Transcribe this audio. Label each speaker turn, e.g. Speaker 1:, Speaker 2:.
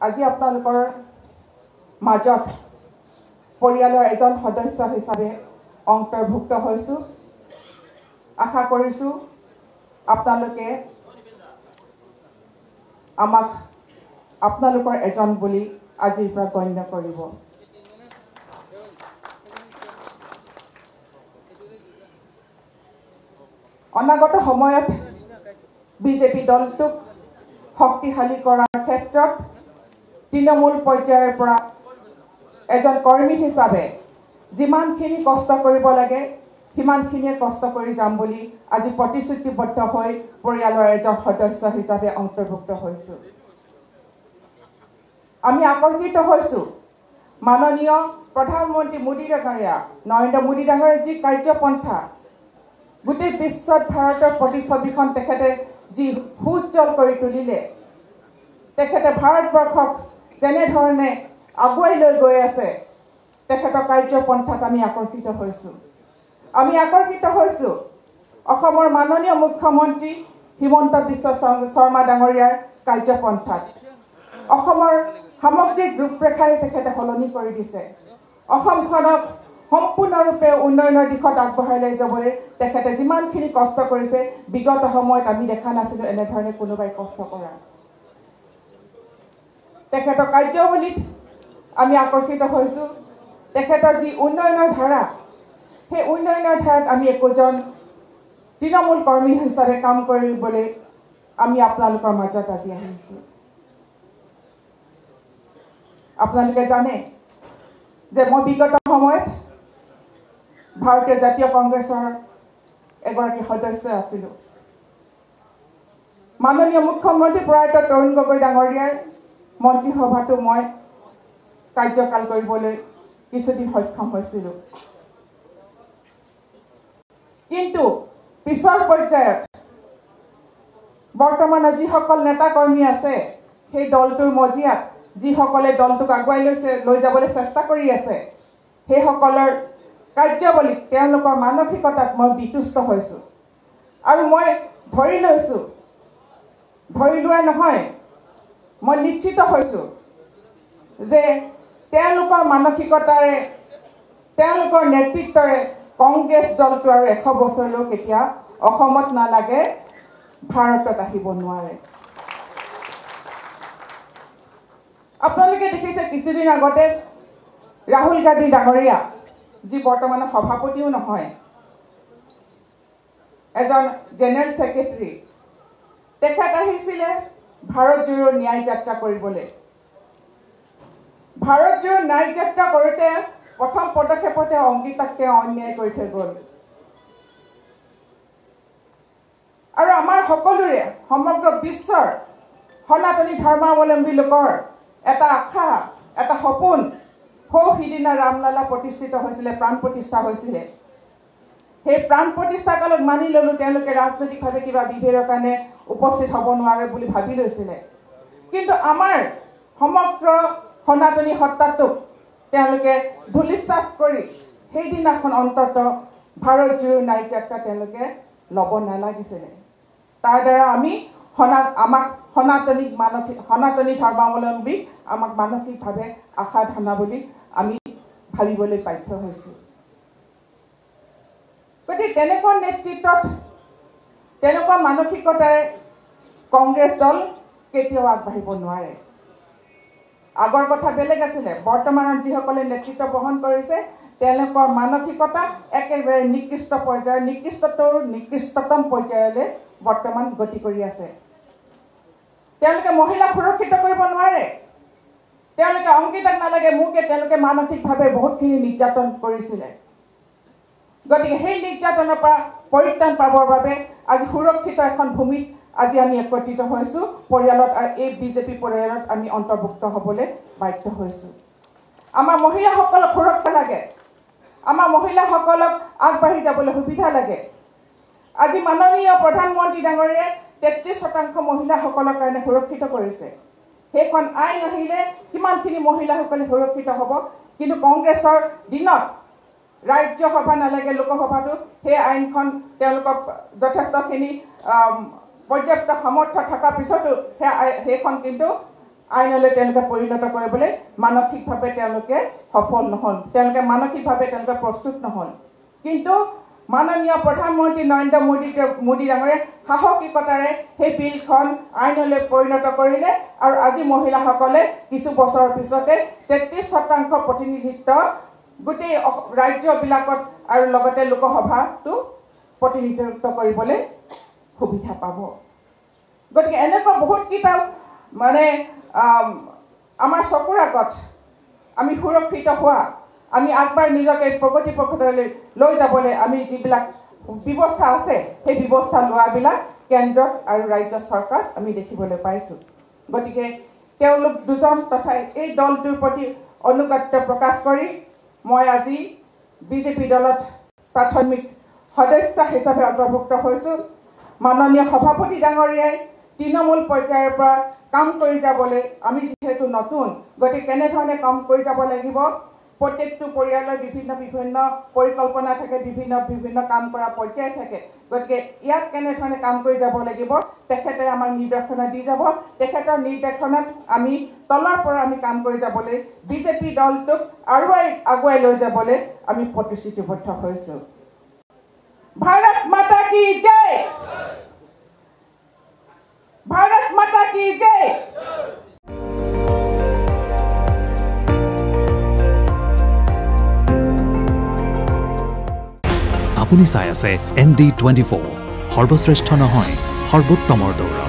Speaker 1: আজি আপোনালোকৰ মাজত পৰিয়ালৰ এজন সদস্য হিচাপে অন্তৰ্ভুক্ত হৈছোঁ। আশা কৰিছোঁ আপোনালোকে আমাক আপোনালোকৰ এজন বুলি আজিৰ পৰা গণ্য কৰিব। অনাগত সময়ত বিজেপি দলটোক শক্তিশালী কৰাৰ ক্ষেত্ৰত তৃণমূল পৰ্যায়ৰ পৰা এজন কৰ্মী হিচাপে যিমানখিনি কষ্ট কৰিব লাগে সিমানখিনিয়ে কষ্ট কৰি যাম বুলি আজি প্ৰতিশ্ৰুতিবদ্ধ হৈ পৰিয়ালৰ এজন সদস্য হিচাপে অন্তৰ্ভুক্ত হৈছোঁ। আমি আকৰ্ষিত হৈছোঁ মাননীয় প্ৰধানমন্ত্ৰী মোদী ডাঙৰীয়া নৰেন্দ্ৰ মোদী ডাঙৰীয়াৰ যি কাৰ্যপন্থা গোটেই বিশ্বত ভাৰতৰ প্ৰতিচ্ছবিখন তেখেতে যি সুউজ্জ্বল কৰি তুলিলে, তেখেতে ভাৰতবৰ্ষক যেনেধৰণে আগুৱাই লৈ গৈ আছে তেখেতৰ কাৰ্যপন্থাত আমি আকৰ্ষিত হৈছোঁ। আমি আকৰ্ষিত হৈছোঁ অসমৰ মাননীয় মুখ্যমন্ত্ৰী হিমন্ত বিশ্ব শৰ্মা ডাঙৰীয়াৰ কাৰ্যপন্থাত। অসমৰ সামগ্ৰিক ৰূপৰেখাই তেখেতে সলনি কৰি দিছে। অসমখনক সম্পূৰ্ণৰূপে উন্নয়নৰ দিশত আগবঢ়াই লৈ যাবলৈ তেখেতে যিমানখিনি কষ্ট কৰিছে বিগত সময়ত আমি দেখা নাছিলোঁ এনেধৰণে কোনোবাই কষ্ট কৰা। তেখেতৰ কাৰ্যৱলীত আমি আকৰ্ষিত হৈছোঁ। তেখেতৰ যি উন্নয়নৰ ধাৰা, সেই উন্নয়নৰ ধাৰাত আমি একোজন তৃণমূল কৰ্মী হিচাপে কাম কৰিবলৈ আমি আপোনালোকৰ মাজত আজি আহিছোঁ। আপোনালোকে জানে যে মই বিগত সময়ত ভাৰতীয় জাতীয় কংগ্ৰেছৰ এগৰাকী সদস্য আছিলোঁ। মাননীয় মুখ্যমন্ত্ৰী প্ৰয়াত তৰুণ গগৈ ডাঙৰীয়াৰ মন্ত্ৰীসভাতো মই কাৰ্যকাল কৰিবলৈ কিছুদিন সক্ষম হৈছিলোঁ। কিন্তু পিছৰ পৰ্যায়ত বৰ্তমানৰ যিসকল নেতা কৰ্মী আছে সেই দলটোৰ মজিয়াত যিসকলে দলটোক আগুৱাই লৈ যাবলৈ চেষ্টা কৰি আছে সেইসকলৰ কাৰ্যৱলীত তেওঁলোকৰ মানসিকতাত মই বিতুষ্ট হৈছোঁ। আৰু মই ধৰি লোৱা নহয়, মই নিশ্চিত হৈছোঁ যে তেওঁলোকৰ মানসিকতাৰে তেওঁলোকৰ নেতৃত্বৰে কংগ্ৰেছ দলটো আৰু 100 বছৰলৈ কেতিয়া অসমত নালাগে, ভাৰতত আহিব নোৱাৰে। আপোনালোকে দেখিছে কিছুদিন আগতে ৰাহুল গান্ধী ডাঙৰীয়া, যি বৰ্তমানৰ সভাপতিও নহয়, এজন জেনেৰেল ছেক্ৰেটাৰী, তেখেত আহিছিলে ভাৰত জোড়ো ন্যায় যাত্ৰা কৰিবলৈ। ভাৰত জোড়ো ন্যায় যাত্ৰা কৰোঁতে প্ৰথম পদক্ষেপতে অংকিতাক তেওঁ অন্যায় কৰি থৈ গ'ল। আৰু আমাৰ সকলোৰে সমগ্ৰ বিশ্বৰ সনাতনী ধৰ্মাৱলম্বী লোকৰ এটা আশা, এটা সপোন, সিদিনা ৰামলালা প্ৰতিষ্ঠিত হৈছিলে, প্ৰাণ প্ৰতিষ্ঠা হৈছিলে। সেই প্ৰাণ প্ৰতিষ্ঠা কালত মানি ল'লোঁ তেওঁলোকে ৰাজনৈতিকভাৱে কিবা বিভেদৰ কাৰণে উপস্থিত হ'ব নোৱাৰে বুলি ভাবি লৈছিলে। কিন্তু আমাৰ সমগ্ৰ সনাতনী সত্তাটোক তেওঁলোকে ধূলিসাৎ কৰি সেইদিনাখন অন্ততঃ ভাৰত জোড়ো ন্যায় যাত্ৰা তেওঁলোকে ল'ব নালাগিছিলে। তাৰ দ্বাৰা আমাক সনাতনী ধৰ্মাৱলম্বী আমাক মানসিকভাৱে আশাধনা বুলি আমি ভাবিবলৈ বাধ্য হৈছোঁ। গতিকে তেনেকুৱা নেতৃত্বত, তেনেকুৱা মানসিকতাৰে কংগ্ৰেছ দল কেতিয়াও আগবাঢ়িব নোৱাৰে। আগৰ কথা বেলেগ আছিলে, বৰ্তমানৰ যিসকলে নেতৃত্ব বহন কৰিছে তেওঁলোকৰ মানসিকতা একেবাৰে নিকৃষ্ট পৰ্যায়ৰ, নিকৃষ্টতম পৰ্যায়লৈ বৰ্তমান গতি কৰি আছে। তেওঁলোকে মহিলাক সুৰক্ষিত কৰিব নোৱাৰে। তেওঁলোকে অংকিতাক নালাগে মোকে তেওঁলোকে মানসিকভাৱে বহুতখিনি নিৰ্যাতন কৰিছিলে। গতিকে সেই নিৰ্যাতনৰ পৰা পৰিত্ৰাণ পাবৰ বাবে আজি সুৰক্ষিত এখন ভূমিত আজি আমি একত্ৰিত হৈছোঁ। পৰিয়ালত, এই বিজেপি পৰিয়ালত আমি অন্তৰ্ভুক্ত হ'বলৈ বাধ্য হৈছোঁ। আমাৰ মহিলাসকলক সুৰক্ষা লাগে, আমাৰ মহিলাসকলক আগবাঢ়ি যাবলৈ সুবিধা লাগে। আজি মাননীয় প্ৰধানমন্ত্ৰী ডাঙৰীয়াই 33% মহিলাসকলৰ কাৰণে সুৰক্ষিত কৰিছে। সেইখন আইন আহিলে কিমানখিনি মহিলাসকলে সুৰক্ষিত হ'ব। কিন্তু কংগ্ৰেছৰ দিনত ৰাজ্যসভা নালাগে লোকসভাটো সেই আইনখন তেওঁলোকক যথেষ্টখিনি পৰ্যাপ্ত সামৰ্থ্য থকাৰ পিছতো সেইখন কিন্তু আইনলৈ তেওঁলোকে পৰিণত কৰিবলৈ মানসিকভাৱে তেওঁলোকে সফল নহ'ল, তেওঁলোকে মানসিকভাৱে তেওঁলোকে প্ৰস্তুত নহ'ল। কিন্তু মাননীয় প্ৰধানমন্ত্ৰী নৰেন্দ্ৰ মোদী ডাঙৰীয়াই সাহসিকতাৰে সেই বিলখন আইনলৈ পৰিণত কৰিলে আৰু আজি মহিলাসকলে কিছু বছৰৰ পিছতে 33% প্ৰতিনিধিত্ব গোটেই ৰাজ্যবিলাকত আৰু লগতে লোকসভাতো প্ৰতিনিধিত্ব কৰিবলৈ সুবিধা পাব। গতিকে এনেকুৱা বহুত কিতাপ মানে আমাৰ চকুৰ আগত আমি সুৰক্ষিত হোৱা, আমি আগবাঢ়ি নিজকে প্ৰগতি পথলৈ লৈ যাবলৈ আমি যিবিলাক ব্যৱস্থা আছে সেই ব্যৱস্থা লোৱাবিলাক কেন্দ্ৰত আৰু ৰাজ্য চৰকাৰত আমি দেখিবলৈ পাইছোঁ। গতিকে তেওঁলোক দুজন তথা এই দলটোৰ প্ৰতি অনুগত্য প্ৰকাশ কৰি মই আজি বিজেপি দলত প্ৰাথমিক সদস্য হিচাপে অন্তৰ্ভুক্ত হৈছোঁ। মাননীয় সভাপতি ডাঙৰীয়াই তৃণমূল পৰ্যায়ৰ পৰা কাম কৰি যাবলৈ, আমি যিহেতু নতুন, গতিকে কেনেধৰণে কাম কৰি যাব লাগিব, প্ৰত্যেকটো পৰিয়ালৰ বিভিন্ন পৰিকল্পনা থাকে, বিভিন্ন কাম কৰা পৰ্যায় থাকে। গতিকে ইয়াত কেনেধৰণে কাম কৰি যাব লাগিব তেখেতে আমাক নিৰ্দেশনা দি যাব। তেখেতৰ নিৰ্দেশনাত আমি তলৰ পৰা আমি কাম কৰি যাবলৈ, বিজেপি দলটোক আৰু আগুৱাই লৈ যাবলৈ আমি প্ৰতিশ্ৰুতিবদ্ধ হৈছোঁ। ভাৰত মাতা কি জয়, ভাৰত মাতা কি জয়।
Speaker 2: আপুনি চাই আছে ND24, সৰ্বশ্ৰেষ্ঠ নহয় সৰ্বোত্তমৰ দৌৰ।